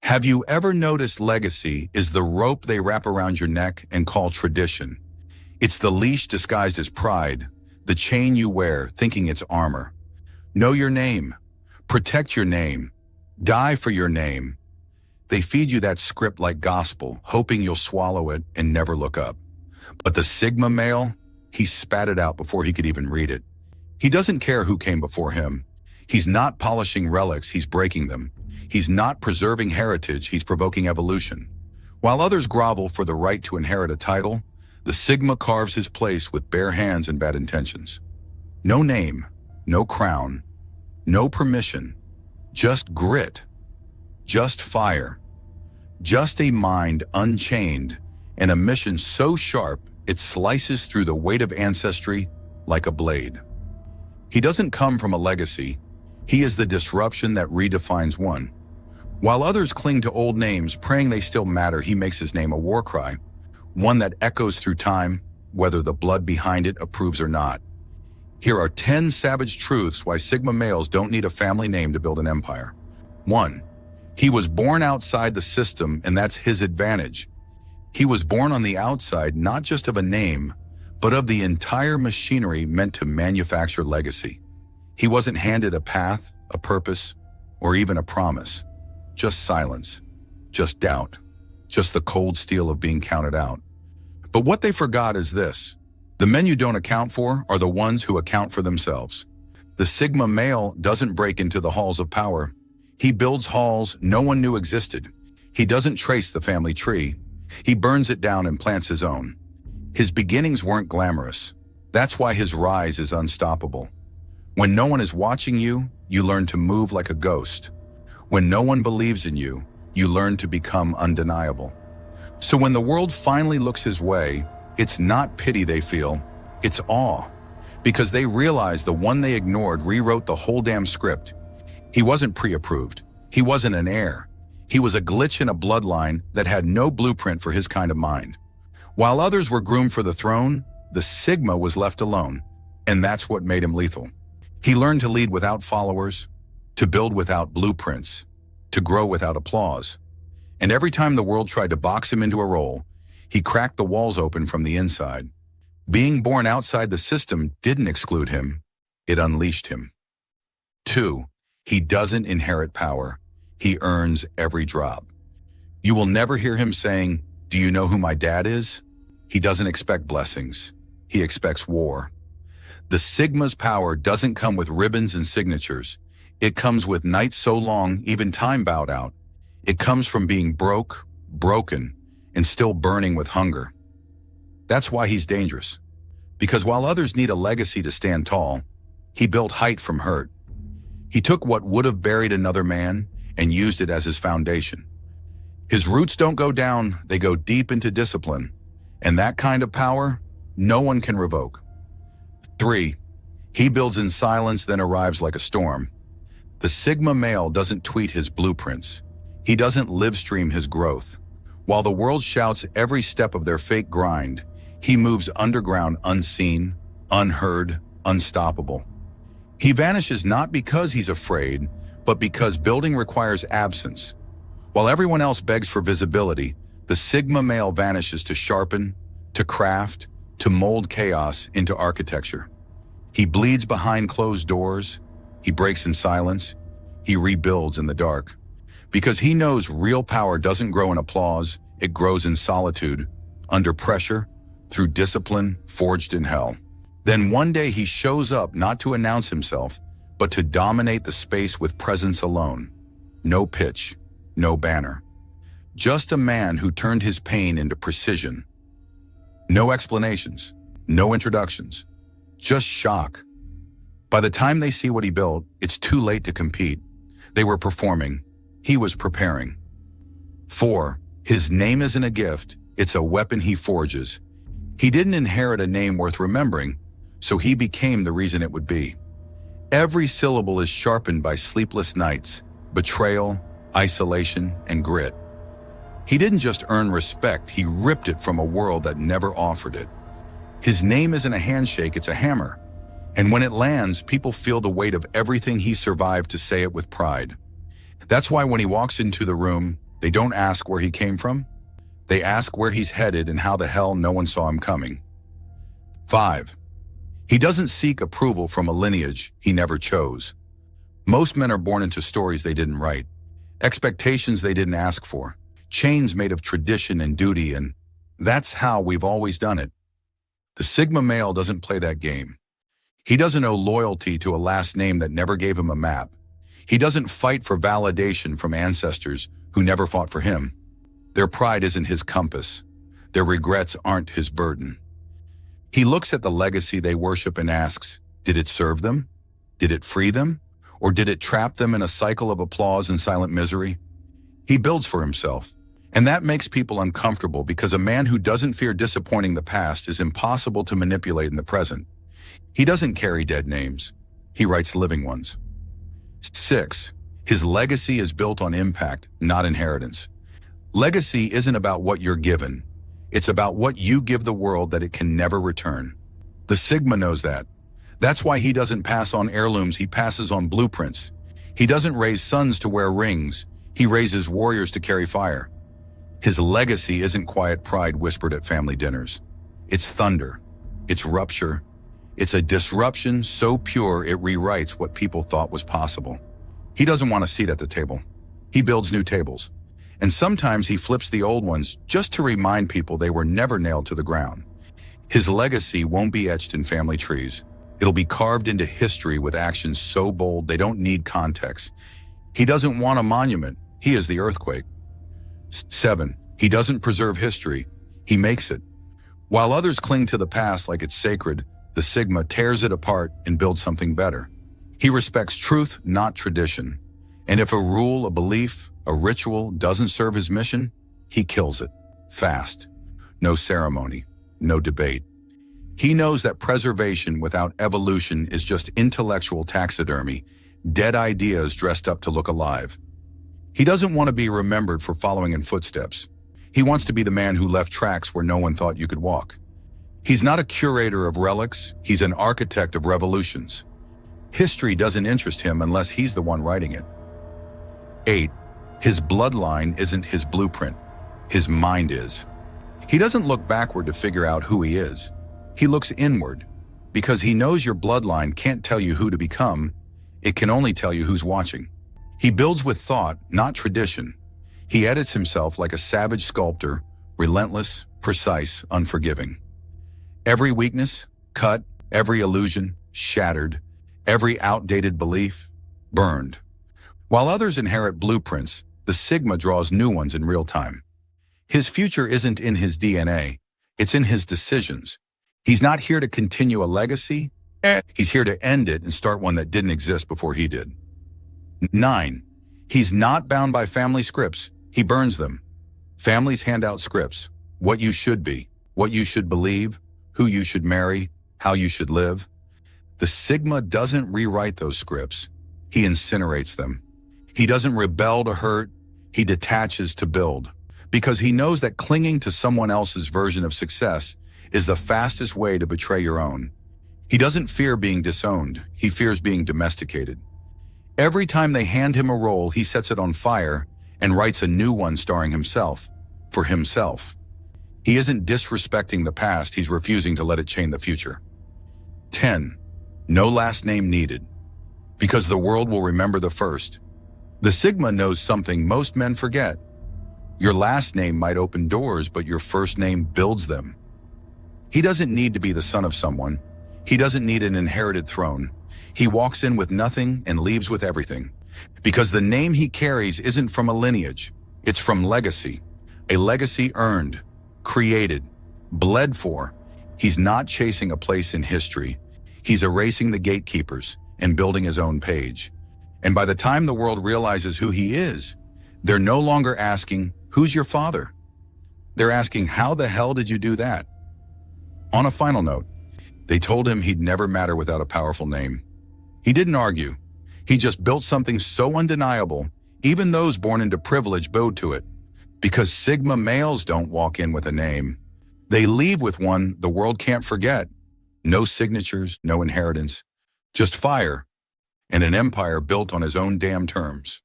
Have you ever noticed legacy is the rope they wrap around your neck and call tradition? It's the leash disguised as pride, the chain you wear thinking it's armor. Know your name. Protect your name. Die for your name. They feed you that script like gospel, hoping you'll swallow it and never look up. But the Sigma male, he spat it out before he could even read it. He doesn't care who came before him. He's not polishing relics, he's breaking them. He's not preserving heritage, he's provoking evolution. While others grovel for the right to inherit a title, the Sigma carves his place with bare hands and bad intentions. No name, no crown, no permission, just grit, just fire, just a mind unchained, and a mission so sharp it slices through the weight of ancestry like a blade. He doesn't come from a legacy, he is the disruption that redefines one. While others cling to old names, praying they still matter, he makes his name a war cry, one that echoes through time, whether the blood behind it approves or not. Here are 10 savage truths why Sigma males don't need a family name to build an empire. 1. He was born outside the system, and that's his advantage. He was born on the outside, not just of a name, but of the entire machinery meant to manufacture legacy. He wasn't handed a path, a purpose, or even a promise. Just silence, just doubt, just the cold steel of being counted out. But what they forgot is this. The men you don't account for are the ones who account for themselves. The Sigma male doesn't break into the halls of power. He builds halls no one knew existed. He doesn't trace the family tree. He burns it down and plants his own. His beginnings weren't glamorous. That's why his rise is unstoppable. When no one is watching you, you learn to move like a ghost. When no one believes in you, you learn to become undeniable. So when the world finally looks his way, it's not pity they feel, it's awe. Because they realize the one they ignored rewrote the whole damn script. He wasn't pre-approved. He wasn't an heir. He was a glitch in a bloodline that had no blueprint for his kind of mind. While others were groomed for the throne, the Sigma was left alone, and that's what made him lethal. He learned to lead without followers, to build without blueprints, to grow without applause. And every time the world tried to box him into a role, he cracked the walls open from the inside. Being born outside the system didn't exclude him, it unleashed him. 2. He doesn't inherit power. He earns every drop. You will never hear him saying, "Do you know who my dad is?" He doesn't expect blessings. He expects war. The Sigma's power doesn't come with ribbons and signatures. It comes with nights so long, even time bowed out. It comes from being broken, and still burning with hunger. That's why he's dangerous. Because while others need a legacy to stand tall, he built height from hurt. He took what would have buried another man and used it as his foundation. His roots don't go down, they go deep into discipline. And that kind of power, no one can revoke. 3. He builds in silence, then arrives like a storm. The Sigma male doesn't tweet his blueprints. He doesn't live stream his growth. While the world shouts every step of their fake grind, he moves underground unseen, unheard, unstoppable. He vanishes not because he's afraid, but because building requires absence. While everyone else begs for visibility, the Sigma male vanishes to sharpen, to craft, to mold chaos into architecture. He bleeds behind closed doors, he breaks in silence, he rebuilds in the dark. Because he knows real power doesn't grow in applause, it grows in solitude, under pressure, through discipline forged in hell. Then one day he shows up not to announce himself, but to dominate the space with presence alone. No pitch, no banner. Just a man who turned his pain into precision. No explanations, no introductions, just shock. By the time they see what he built, it's too late to compete. They were performing. He was preparing. 4. His name isn't a gift, it's a weapon he forges. He didn't inherit a name worth remembering, so he became the reason it would be. Every syllable is sharpened by sleepless nights, betrayal, isolation, and grit. He didn't just earn respect, he ripped it from a world that never offered it. His name isn't a handshake, it's a hammer. And when it lands, people feel the weight of everything he survived to say it with pride. That's why when he walks into the room, They don't ask where he came from. They ask where he's headed and how the hell no one saw him coming. 5. He doesn't seek approval from a lineage he never chose. Most men are born into stories they didn't write, expectations they didn't ask for, chains made of tradition and duty, and that's how we've always done it. The Sigma male doesn't play that game. He doesn't owe loyalty to a last name that never gave him a map. He doesn't fight for validation from ancestors who never fought for him. Their pride isn't his compass. Their regrets aren't his burden. He looks at the legacy they worship and asks, did it serve them? Did it free them? Or did it trap them in a cycle of applause and silent misery? He builds for himself. And that makes people uncomfortable because a man who doesn't fear disappointing the past is impossible to manipulate in the present. He doesn't carry dead names. He writes living ones. 6. His legacy is built on impact, not inheritance. Legacy isn't about what you're given. It's about what you give the world that it can never return. The Sigma knows that. That's why he doesn't pass on heirlooms, he passes on blueprints. He doesn't raise sons to wear rings. He raises warriors to carry fire. His legacy isn't quiet pride whispered at family dinners. It's thunder. It's rupture. It's a disruption so pure it rewrites what people thought was possible. He doesn't want a seat at the table. He builds new tables. And sometimes he flips the old ones just to remind people they were never nailed to the ground. His legacy won't be etched in family trees. It'll be carved into history with actions so bold they don't need context. He doesn't want a monument. He is the earthquake. 7. He doesn't preserve history. He makes it. While others cling to the past like it's sacred, the Sigma tears it apart and builds something better. He respects truth, not tradition. And if a rule, a belief, a ritual doesn't serve his mission, he kills it. Fast. No ceremony. No debate. He knows that preservation without evolution is just intellectual taxidermy, dead ideas dressed up to look alive. He doesn't want to be remembered for following in footsteps. He wants to be the man who left tracks where no one thought you could walk. He's not a curator of relics, he's an architect of revolutions. History doesn't interest him unless he's the one writing it. 8. His bloodline isn't his blueprint. His mind is. He doesn't look backward to figure out who he is. He looks inward, because he knows your bloodline can't tell you who to become, it can only tell you who's watching. He builds with thought, not tradition. He edits himself like a savage sculptor, relentless, precise, unforgiving. Every weakness, cut, every illusion, shattered, every outdated belief, burned. While others inherit blueprints, the Sigma draws new ones in real time. His future isn't in his DNA, it's in his decisions. He's not here to continue a legacy, he's here to end it and start one that didn't exist before he did. 9. He's not bound by family scripts, he burns them. Families hand out scripts, what you should be, what you should believe, who you should marry, how you should live. The Sigma doesn't rewrite those scripts, he incinerates them. He doesn't rebel to hurt, he detaches to build. Because he knows that clinging to someone else's version of success is the fastest way to betray your own. He doesn't fear being disowned, he fears being domesticated. Every time they hand him a role, he sets it on fire and writes a new one starring himself, for himself. He isn't disrespecting the past, he's refusing to let it chain the future. 10. No last name needed. Because the world will remember the first. The Sigma knows something most men forget. Your last name might open doors, but your first name builds them. He doesn't need to be the son of someone. He doesn't need an inherited throne. He walks in with nothing and leaves with everything. Because the name he carries isn't from a lineage. It's from legacy. A legacy earned, created, bled for. He's not chasing a place in history. He's erasing the gatekeepers and building his own page. And by the time the world realizes who he is, they're no longer asking, who's your father? They're asking, how the hell did you do that? On a final note, they told him he'd never matter without a powerful name. He didn't argue. He just built something so undeniable, even those born into privilege bowed to it. Because Sigma males don't walk in with a name. They leave with one the world can't forget. No signatures, no inheritance, just fire, and an empire built on his own damn terms.